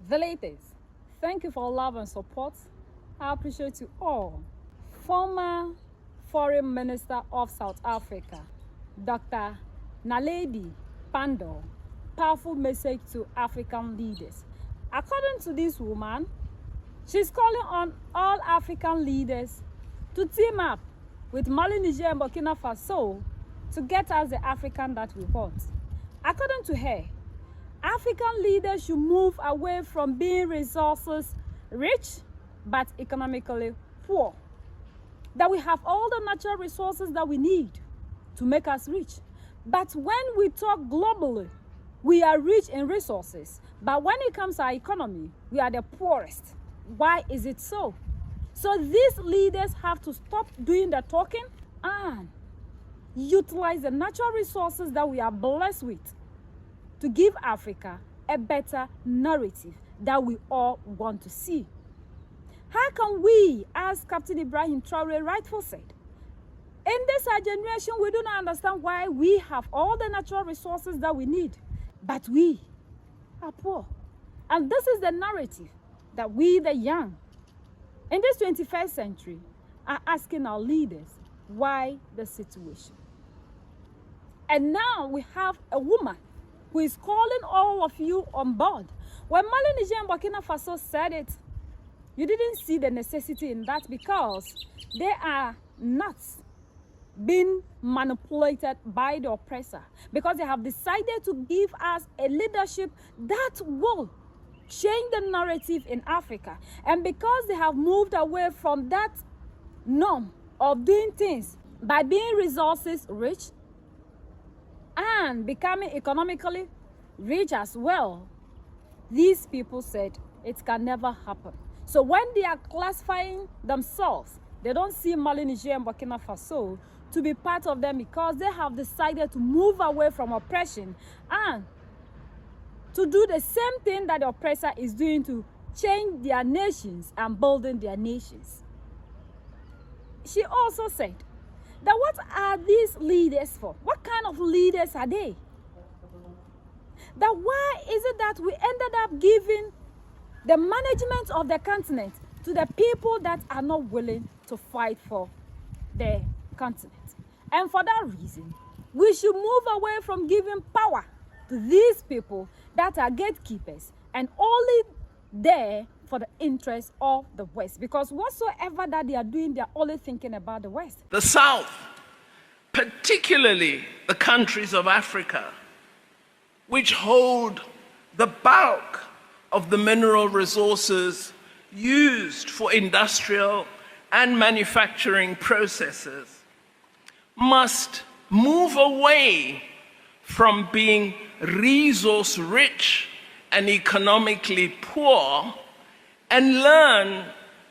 Villagers, thank you for love and support. I appreciate you all. Former Foreign Minister of South Africa, Dr. Naledi Pandor, powerful message to African leaders. According to this woman, she's calling on all African leaders to team up with Mali, Niger, and Burkina Faso to get us the African that we want. According to her, African leaders should move away from being resources rich but economically poor. That we have all the natural resources that we need to make us rich. But when we talk globally, we are rich in resources. But when it comes to our economy, we are the poorest. Why is it so? So these leaders have to stop doing the talking and utilize the natural resources that we are blessed with to give Africa a better narrative that we all want to see. How can we, as Captain Ibrahim Traore rightfully said, in this our generation, we do not understand why we have all the natural resources that we need, but we are poor. And this is the narrative that we, the young, in this 21st century, are asking our leaders why the situation. And now we have a woman who is calling all of you on board. When Mali, Niger, and Burkina Faso said it, you didn't see the necessity in that because they are not being manipulated by the oppressor, because they have decided to give us a leadership that will change the narrative in Africa. And because they have moved away from that norm of doing things by being resources rich and becoming economically rich as well, these people said it can never happen. So when they are classifying themselves, they don't see Mali, Niger, and Burkina Faso to be part of them because they have decided to move away from oppression and to do the same thing that the oppressor is doing to change their nations and building their nations. She also said that what are these leaders for? What kind of leaders are they? That why is it that we ended up giving the management of the continent to the people that are not willing to fight for the continent? And for that reason, we should move away from giving power to these people that are gatekeepers and only there for the interest of the West. Because whatsoever that they are doing, they are only thinking about the West. The South, particularly the countries of Africa, which hold the bulk of the mineral resources used for industrial and manufacturing processes, must move away from being resource rich and economically poor and learn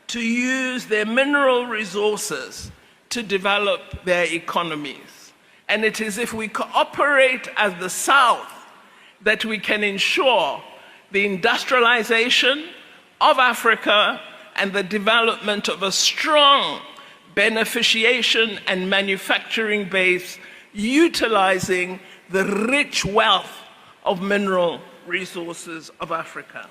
to use their mineral resources to develop their economies. And it is if we cooperate as the South that we can ensure the industrialization of Africa and the development of a strong beneficiation and manufacturing base utilizing the rich wealth of mineral resources of Africa.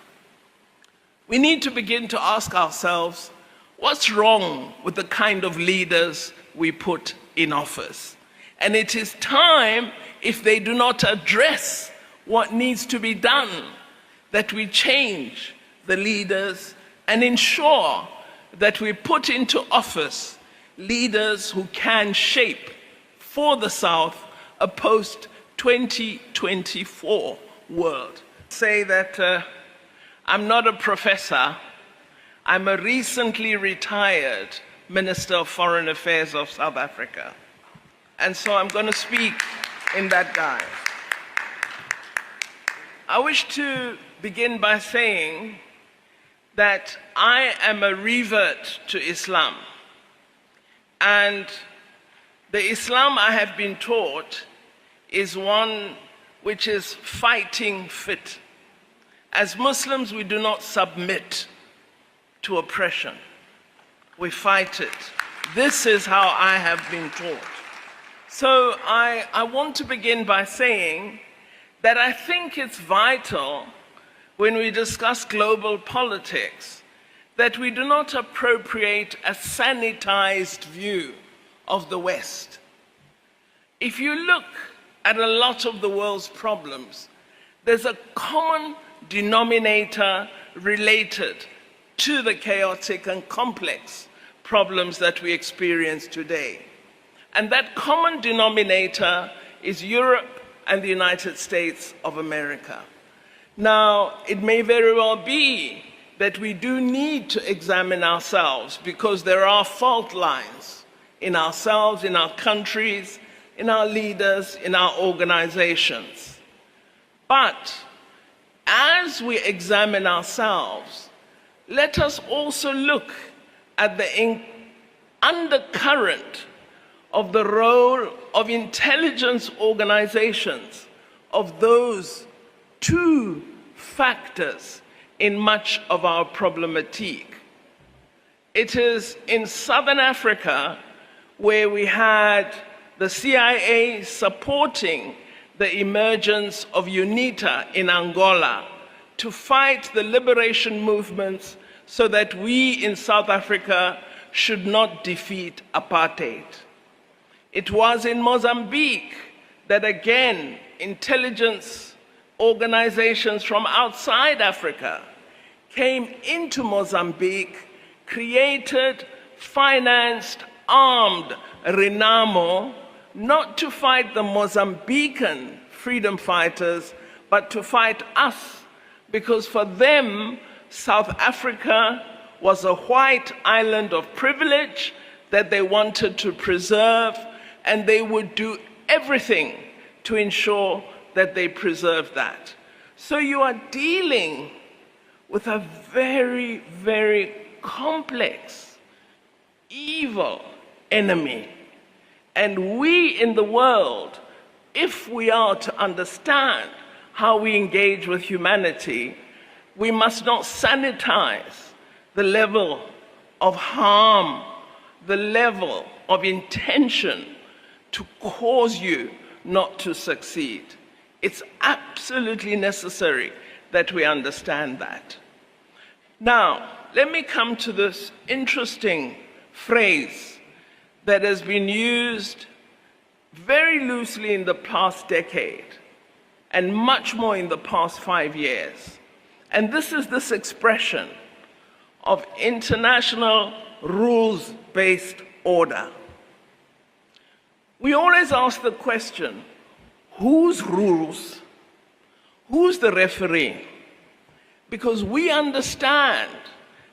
We need to begin to ask ourselves, what's wrong with the kind of leaders we put in office? And it is time, if they do not address what needs to be done, that we change the leaders and ensure that we put into office leaders who can shape for the South a post-2024 world. Say that I'm not a professor, I'm a recently retired Minister of Foreign Affairs of South Africa. And so I'm going to speak in that guise. I wish to begin by saying that I am a revert to Islam. And the Islam I have been taught is one which is fighting fit. As Muslims, we do not submit to oppression. We fight it. This is how I have been taught. So I want to begin by saying that I think it's vital when we discuss global politics, that we do not appropriate a sanitized view of the West. If you look at a lot of the world's problems, there's a common denominator related to the chaotic and complex problems that we experience today. And that common denominator is Europe and the United States of America. Now, it may very well be that we do need to examine ourselves because there are fault lines in ourselves, in our countries, in our leaders, in our organizations. But as we examine ourselves, let us also look at the undercurrent of the role of intelligence organizations, of those two factors in much of our problematique. It is in Southern Africa where we had the CIA supporting the emergence of UNITA in Angola to fight the liberation movements so that we in South Africa should not defeat apartheid. It was in Mozambique that again, intelligence organizations from outside Africa came into Mozambique, created, financed, armed Renamo, not to fight the Mozambican freedom fighters, but to fight us, because for them, South Africa was a white island of privilege that they wanted to preserve, and they would do everything to ensure that they preserve that. So you are dealing with a very, very complex, evil enemy. And we in the world, if we are to understand how we engage with humanity, we must not sanitize the level of harm, the level of intention to cause you not to succeed. It's absolutely necessary that we understand that. Now, let me come to this interesting phrase that has been used very loosely in the past decade and much more in the past 5 years. And this is this expression of international rules-based order. We always ask the question, whose rules? Who's the referee? Because we understand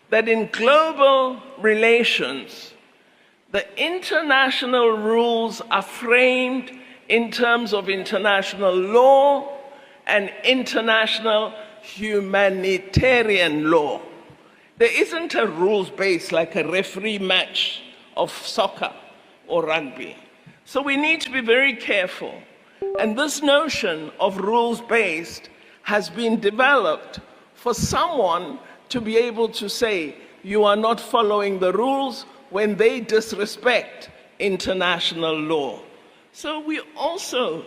that in global relations, the international rules are framed in terms of international law and international humanitarian law. There isn't a rules base like a referee match of soccer or rugby. So we need to be very careful. And this notion of rules-based has been developed for someone to be able to say, you are not following the rules when they disrespect international law. So we also,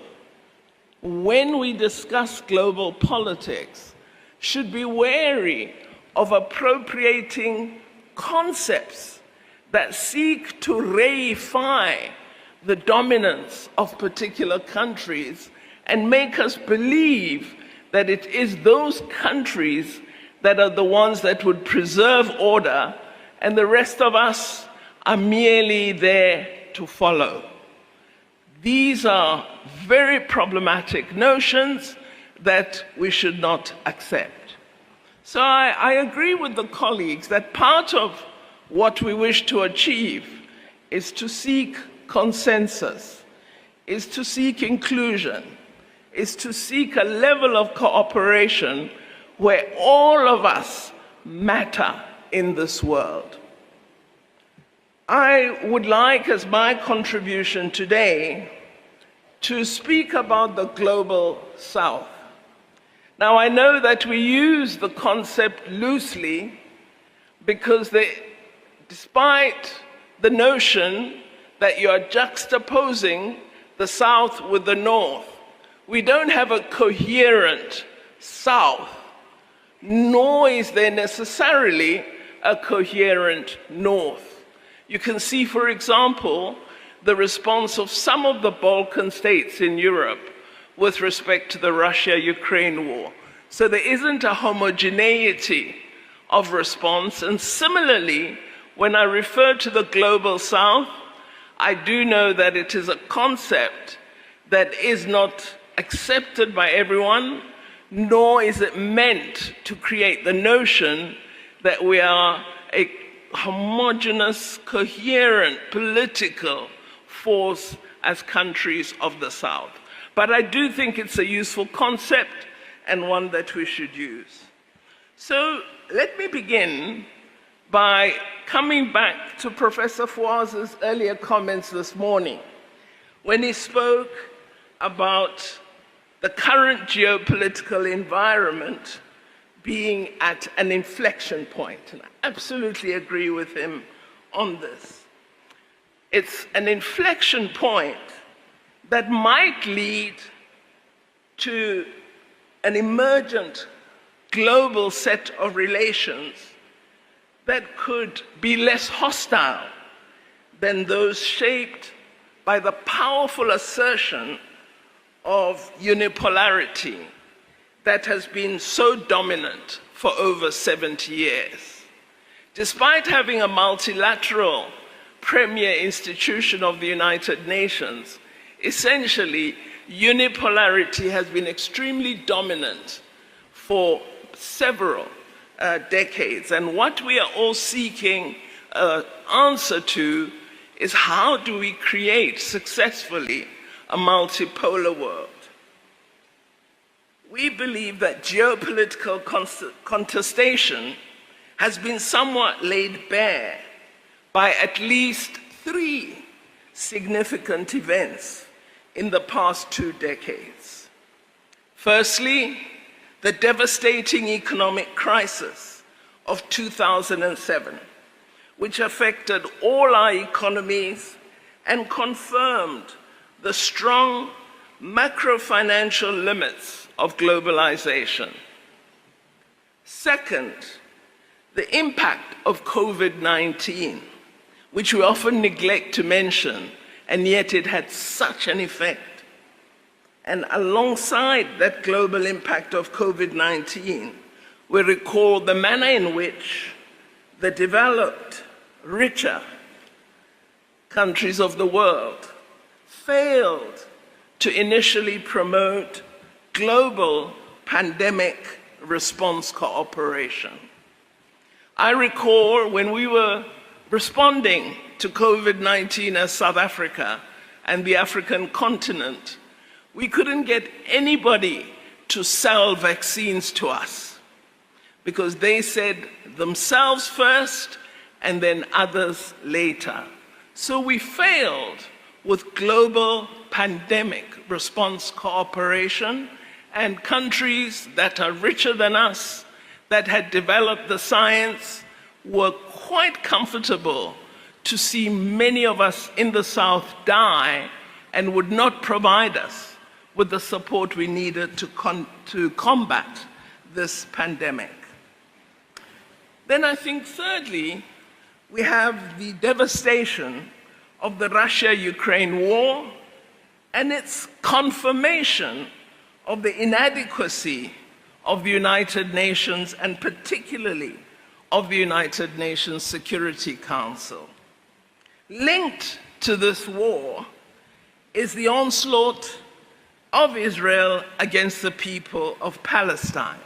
when we discuss global politics, should be wary of appropriating concepts that seek to reify the dominance of particular countries and make us believe that it is those countries that are the ones that would preserve order and the rest of us are merely there to follow. These are very problematic notions that we should not accept. So I agree with the colleagues that part of what we wish to achieve is to seek consensus, is to seek inclusion, is to seek a level of cooperation where all of us matter in this world. I would like, as my contribution today, to speak about the global South. Now, I know that we use the concept loosely because despite the notion that you are juxtaposing the South with the North, we don't have a coherent South nor is there necessarily a coherent North. You can see, for example, the response of some of the Balkan states in Europe with respect to the Russia-Ukraine war. So there isn't a homogeneity of response. And similarly, when I refer to the global South, I do know that it is a concept that is not accepted by everyone, nor is it meant to create the notion that we are a homogeneous, coherent political force as countries of the South. But I do think it's a useful concept and one that we should use. So let me begin by coming back to Professor Fouaz's earlier comments this morning when he spoke about the current geopolitical environment being at an inflection point. And I absolutely agree with him on this. It's an inflection point that might lead to an emergent global set of relations that could be less hostile than those shaped by the powerful assertion of unipolarity that has been so dominant for over 70 years. Despite having a multilateral premier institution of the United Nations, essentially, unipolarity has been extremely dominant for several decades. And what we are all seeking an answer to is how do we create successfully a multipolar world? We believe that geopolitical contestation has been somewhat laid bare by at least 3 significant events in the past 2 decades. Firstly, the devastating economic crisis of 2007, which affected all our economies and confirmed the strong macro-financial limits of globalization. Second, the impact of COVID-19, which we often neglect to mention, and yet it had such an effect. And alongside that global impact of COVID-19, we recall the manner in which the developed, richer countries of the world failed to initially promote global pandemic response cooperation. I recall when we were responding to COVID-19 as South Africa and the African continent, we couldn't get anybody to sell vaccines to us because they said themselves first and then others later. So we failed with global pandemic response cooperation, and countries that are richer than us, that had developed the science, were quite comfortable to see many of us in the South die and would not provide us with the support we needed to combat this pandemic. Then I think thirdly, we have the devastation of the Russia-Ukraine war and its confirmation of the inadequacy of the United Nations and particularly of the United Nations Security Council. Linked to this war is the onslaught of Israel against the people of Palestine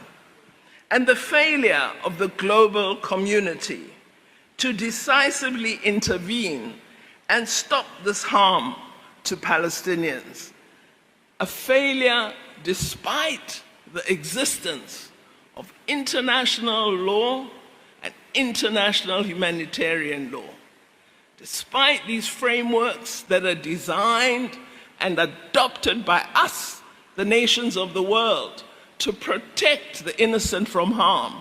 and the failure of the global community to decisively intervene and stop this harm to Palestinians. A failure despite the existence of international law and international humanitarian law. Despite these frameworks that are designed and adopted by us, the nations of the world, to protect the innocent from harm,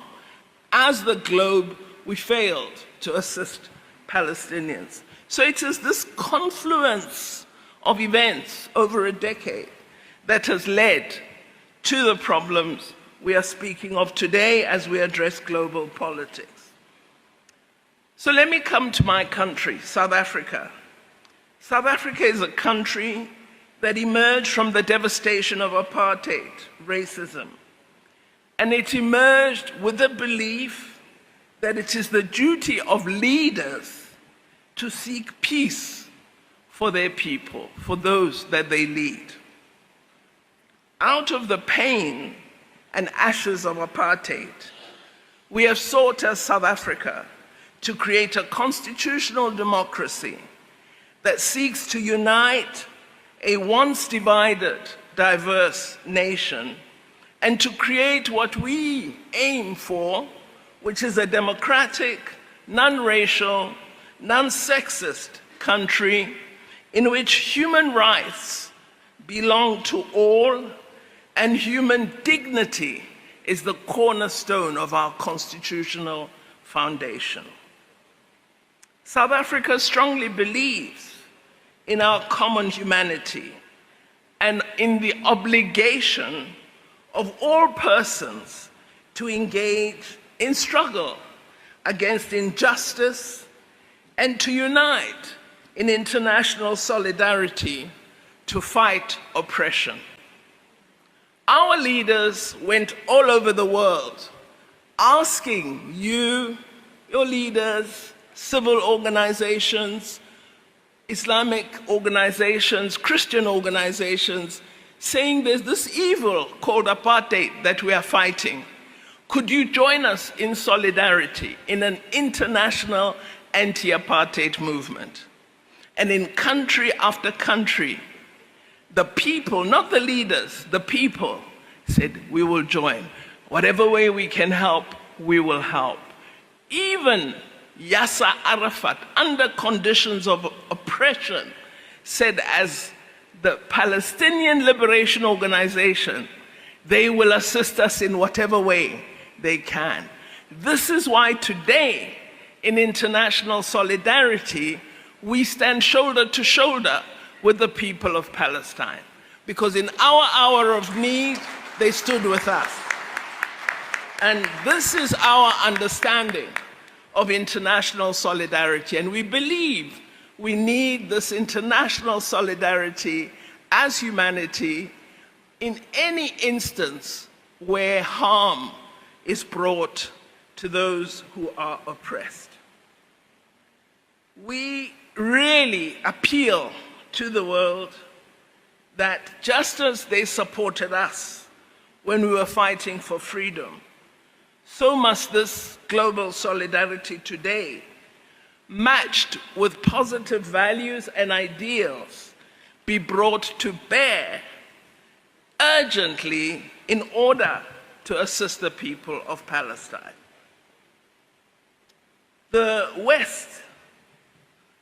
as the globe, we failed to assist Palestinians. So it is this confluence of events over a decade that has led to the problems we are speaking of today as we address global politics. So let me come to my country, South Africa. South Africa is a country that emerged from the devastation of apartheid, racism. And it emerged with the belief that it is the duty of leaders to seek peace for their people, for those that they lead. Out of the pain and ashes of apartheid, we have sought as South Africa to create a constitutional democracy that seeks to unite a once divided, diverse nation and to create what we aim for, which is a democratic, non-racial, non-sexist country in which human rights belong to all and human dignity is the cornerstone of our constitutional foundation. South Africa strongly believes in our common humanity and in the obligation of all persons to engage in struggle against injustice and to unite in international solidarity to fight oppression. Our leaders went all over the world asking you, your leaders, civil organizations, Islamic organizations, Christian organizations, saying there's this evil called apartheid that we are fighting. Could you join us in solidarity in an international anti-apartheid movement? And in country after country, the people, not the leaders, the people said, we will join. Whatever way we can help, we will help. Even Yasser Arafat, under conditions of oppression, said as the Palestinian Liberation Organization, they will assist us in whatever way they can. This is why today, in international solidarity, we stand shoulder to shoulder with the people of Palestine. Because in our hour of need, they stood with us. And this is our understanding of international solidarity. And we believe we need this international solidarity as humanity in any instance where harm is brought to those who are oppressed. We really appeal to the world that just as they supported us when we were fighting for freedom, so must this global solidarity today, matched with positive values and ideals, be brought to bear urgently in order to assist the people of Palestine. The West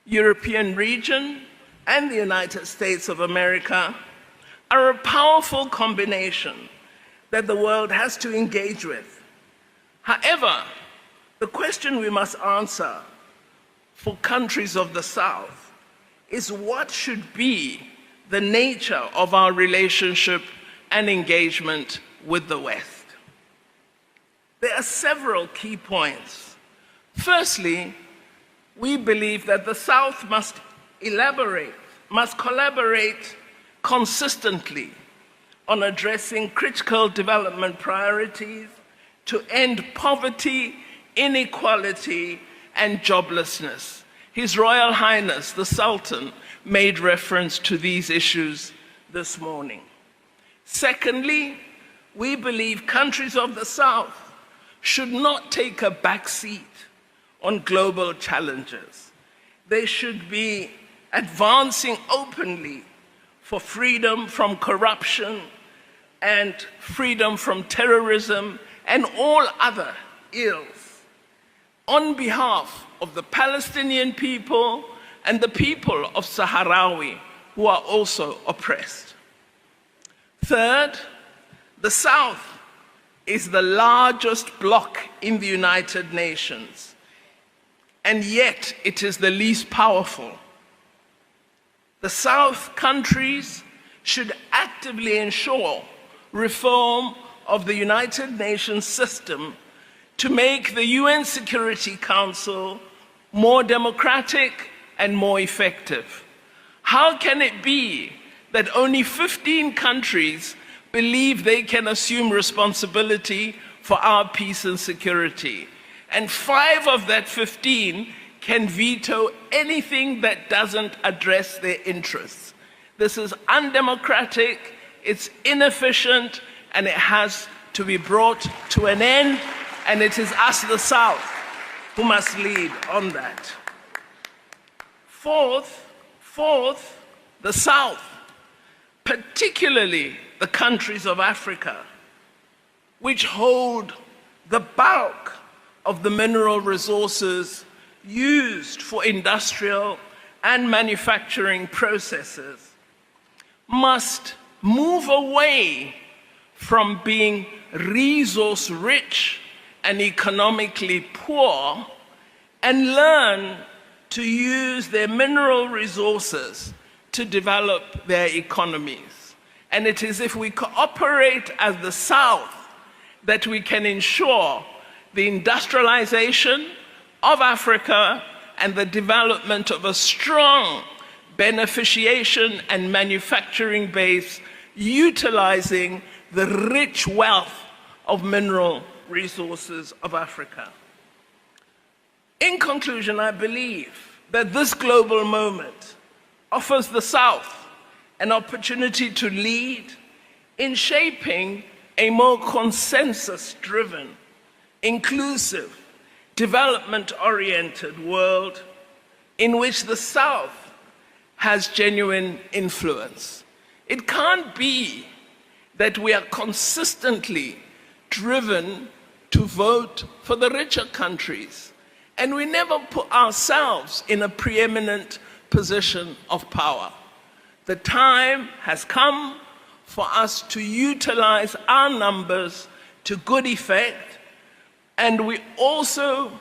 European region and the United States of America are a powerful combination that the world has to engage with. However, the question we must answer for countries of the South is what should be the nature of our relationship and engagement with the West. There are several key points. Firstly, we believe that the South must collaborate consistently on addressing critical development priorities to end poverty, inequality, and joblessness. His Royal Highness, the Sultan, made reference to these issues this morning. Secondly, we believe countries of the South should not take a back seat on global challenges. They should be advancing openly for freedom from corruption and freedom from terrorism and all other ills on behalf of the Palestinian people and the people of Sahrawi who are also oppressed. Third, the South is the largest bloc in the United Nations, and yet it is the least powerful. The South countries should actively ensure reform of the United Nations system to make the UN Security Council more democratic and more effective? How can it be that only 15 countries believe they can assume responsibility for our peace and security, and 5 of that 15 can veto anything that doesn't address their interests? This is undemocratic, it's inefficient, and it has to be brought to an end, and it is us, the South, who must lead on that. Fourth, the South, particularly the countries of Africa, which hold the bulk of the mineral resources used for industrial and manufacturing processes, must move away from being resource rich and economically poor and learn to use their mineral resources to develop their economies. And it is if we cooperate as the South that we can ensure the industrialization of Africa and the development of a strong beneficiation and manufacturing base utilizing the rich wealth of mineral resources of Africa. In conclusion, I believe that this global moment offers the South an opportunity to lead in shaping a more consensus-driven, inclusive, development-oriented world in which the South has genuine influence. It can't be that we are consistently driven to vote for the richer countries, and we never put ourselves in a preeminent position of power. The time has come for us to utilize our numbers to good effect, and we also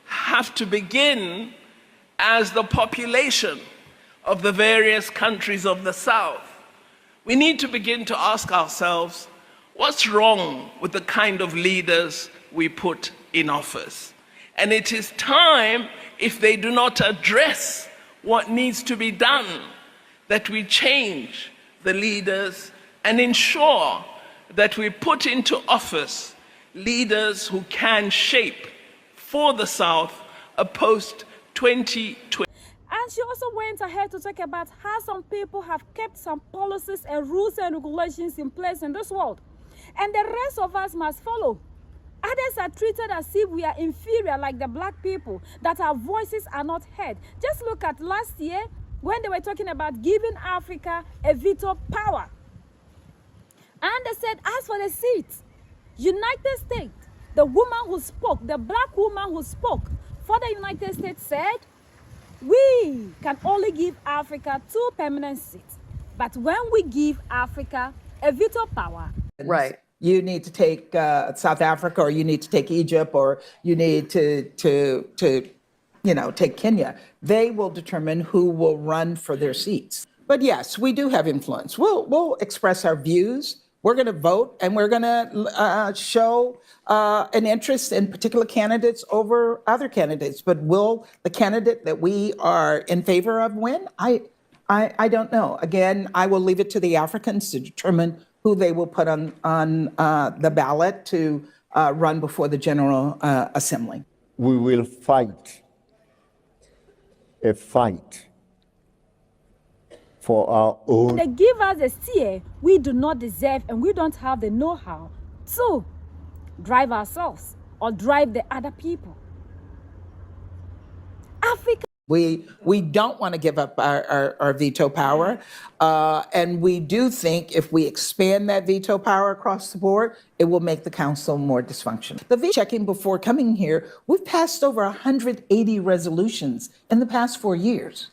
have to begin as the population of the various countries of the South. We need to begin to ask ourselves, what's wrong with the kind of leaders we put in office? And it is time, if they do not address what needs to be done, that we change the leaders and ensure that we put into office leaders who can shape for the South a post-2020. And she also went ahead to talk about how some people have kept some policies and rules and regulations in place in this world, and the rest of us must follow. Others are treated as if we are inferior, like the black people, that our voices are not heard. Just look at last year when they were talking about giving Africa a veto power. And they said, as for the seats, United States, the woman who spoke, the black woman who spoke for the United States said, we can only give Africa 2 permanent seats. But when we give Africa a veto power, right, you need to take South Africa, or you need to take Egypt, or you need to take Kenya. They will determine who will run for their seats. But yes, we do have influence. We'll express our views. We're going to vote, and we're going to show an interest in particular candidates over other candidates. But will the candidate that we are in favor of win? I don't know. Again, I will leave it to the Africans to determine who they will put on the ballot to run before the General Assembly. We will fight a fight for our own. They give us a steer we do not deserve, and we don't have the know-how to drive ourselves or drive the other people. Africa. We don't want to give up our veto power, and we do think if we expand that veto power across the board, it will make the council more dysfunctional. Checking before coming here, we've passed over 180 resolutions in the past 4 years.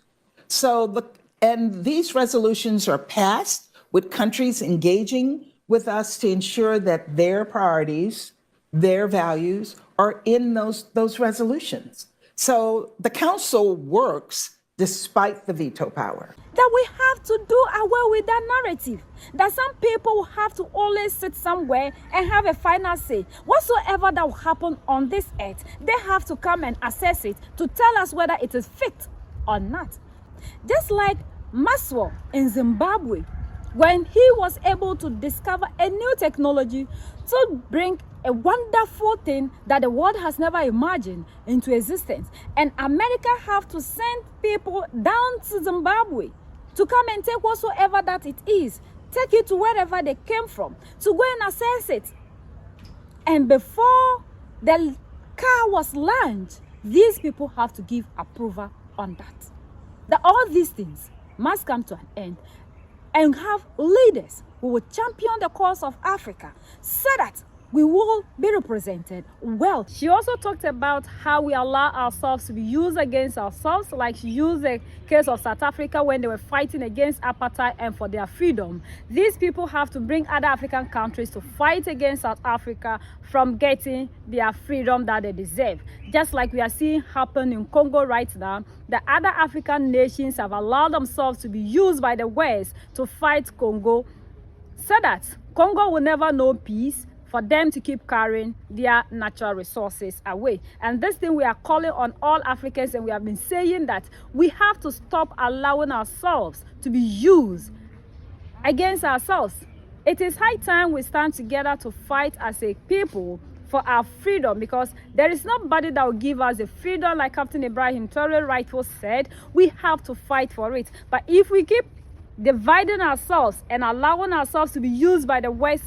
And these resolutions are passed with countries engaging with us to ensure that their priorities, their values are in those resolutions. So the council works despite the veto power. That we have to do away with that narrative. That some people will have to always sit somewhere and have a final say. Whatsoever that will happen on this earth, they have to come and assess it to tell us whether it is fit or not. Just like Maxwell in Zimbabwe, when he was able to discover a new technology to bring a wonderful thing that the world has never imagined into existence. And America have to send people down to Zimbabwe to come and take whatsoever that it is, take it to wherever they came from, to go and assess it. And before the car was launched, these people have to give approval on that. That all these things must come to an end and have leaders who will champion the cause of Africa so that we will be represented well. She also talked about how we allow ourselves to be used against ourselves, like she used the case of South Africa when they were fighting against apartheid and for their freedom. These people have to bring other African countries to fight against South Africa from getting their freedom that they deserve. Just like we are seeing happen in Congo right now, the other African nations have allowed themselves to be used by the West to fight Congo so that Congo will never know peace, for them to keep carrying their natural resources away. And this thing we are calling on all Africans, and we have been saying that we have to stop allowing ourselves to be used against ourselves. It is high time we stand together to fight as a people for our freedom, because there is nobody that will give us the freedom like Captain Ibrahim Traore rightfully said. We have to fight for it. But if we keep dividing ourselves and allowing ourselves to be used by the West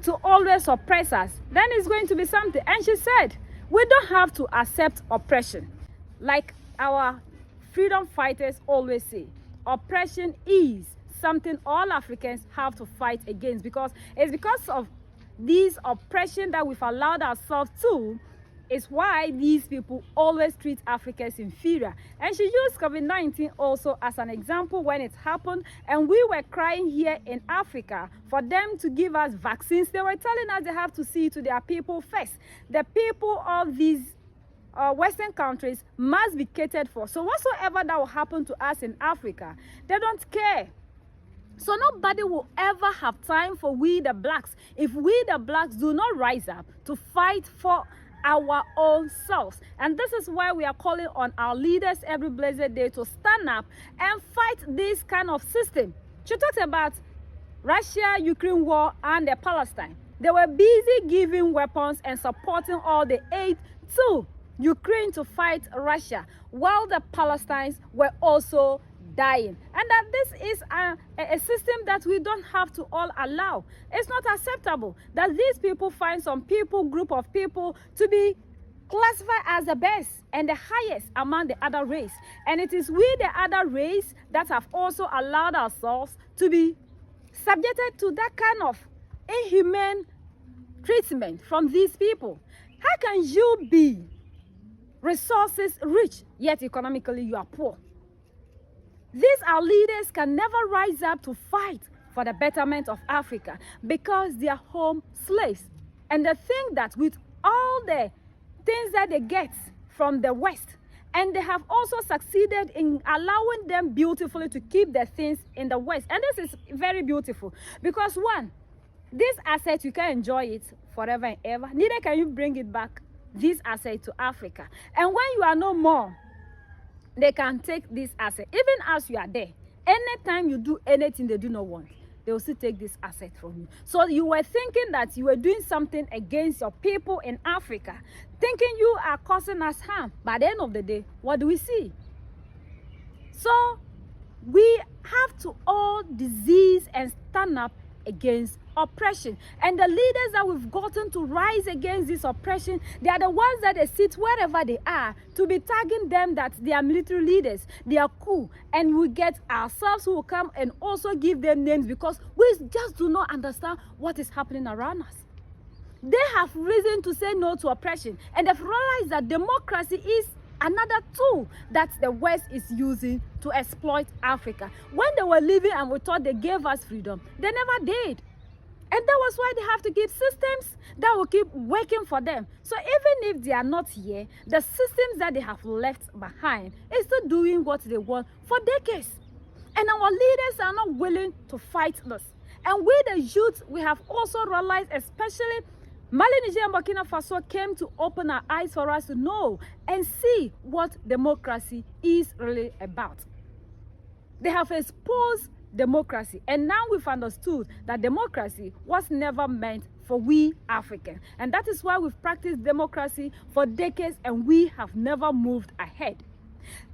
to always oppress us, then it's going to be something. And she said, we don't have to accept oppression. Like our freedom fighters always say, oppression is something all Africans have to fight against, because it's because of this oppression that we've allowed ourselves to, is why these people always treat Africans inferior. And she used COVID-19 also as an example when it happened, and we were crying here in Africa for them to give us vaccines. They were telling us they have to see to their people first. The people of these Western countries must be catered for. So whatsoever that will happen to us in Africa, they don't care. So nobody will ever have time for we the blacks if we the blacks do not rise up to fight for our own selves. And this is why we are calling on our leaders every blessed day to stand up and fight this kind of system. She talked about Russia-Ukraine war and the Palestine. They were busy giving weapons and supporting all the aid to Ukraine to fight Russia, while the Palestinians were also dying. And that this is a system that we don't have to all allow. It's not acceptable that these people find some people, group of people, to be classified as the best and the highest among the other race. And it is we, the other race, that have also allowed ourselves to be subjected to that kind of inhumane treatment from these people. How can you be resources rich, yet economically you are poor? These our leaders can never rise up to fight for the betterment of Africa because they are home slaves. And they think that with all the things that they get from the West, and they have also succeeded in allowing them beautifully to keep their things in the West. And this is very beautiful because one, this asset, you can enjoy it forever and ever. Neither can you bring it back, this asset, to Africa. And when you are no more, they can take this asset. Even as you are there, anytime you do anything they do not want, they will still take this asset from you. So you were thinking that you were doing something against your people in Africa, thinking you are causing us harm. By the end of the day, what do we see? So we have to all disease and stand up against oppression. And the leaders that we've gotten to rise against this oppression, they are the ones that they sit wherever they are to be tagging them that they are military leaders, they are cool, and we get ourselves who will come and also give them names because we just do not understand what is happening around us. They have reason to say no to oppression, and they've realized that democracy is another tool that the West is using to exploit Africa. When they were living and we thought they gave us freedom, they never did. And that was why they have to keep systems that will keep working for them. So even if they are not here, the systems that they have left behind is still doing what they want for decades. And our leaders are not willing to fight this. And we, the youth, we have also realized, especially Mali, Niger, and Burkina Faso came to open our eyes for us to know and see what democracy is really about. They have exposed democracy, and now we've understood that democracy was never meant for we Africans. And that is why we've practiced democracy for decades and we have never moved ahead.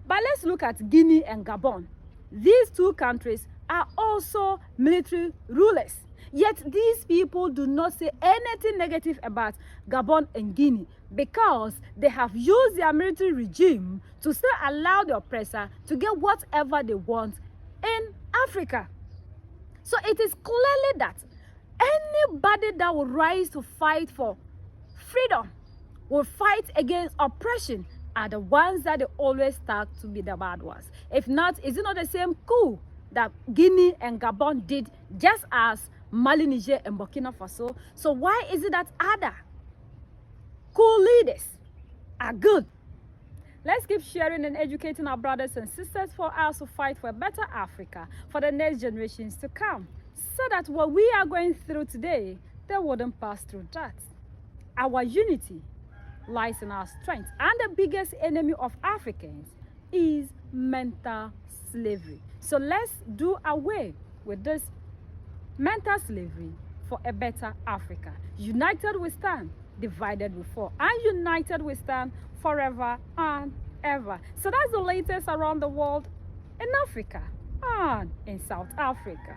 But let's look at Guinea and Gabon. These two countries are also military rulers. Yet these people do not say anything negative about Gabon and Guinea because they have used their military regime to still allow the oppressor to get whatever they want in Africa. So it is clearly that anybody that will rise to fight for freedom, will fight against oppression, are the ones that they always start to be the bad ones. If not, is it not the same coup that Guinea and Gabon did just as Mali, Niger, and Burkina Faso? So why is it that other coup leaders are good? Let's keep sharing and educating our brothers and sisters for us to fight for a better Africa for the next generations to come, so that what we are going through today, they wouldn't pass through that. Our unity lies in our strength, and the biggest enemy of Africans is mental slavery. So let's do away with this mental slavery for a better Africa. United we stand, divided we fall, and united we stand forever and ever. So that's the latest around the world in Africa and in South Africa.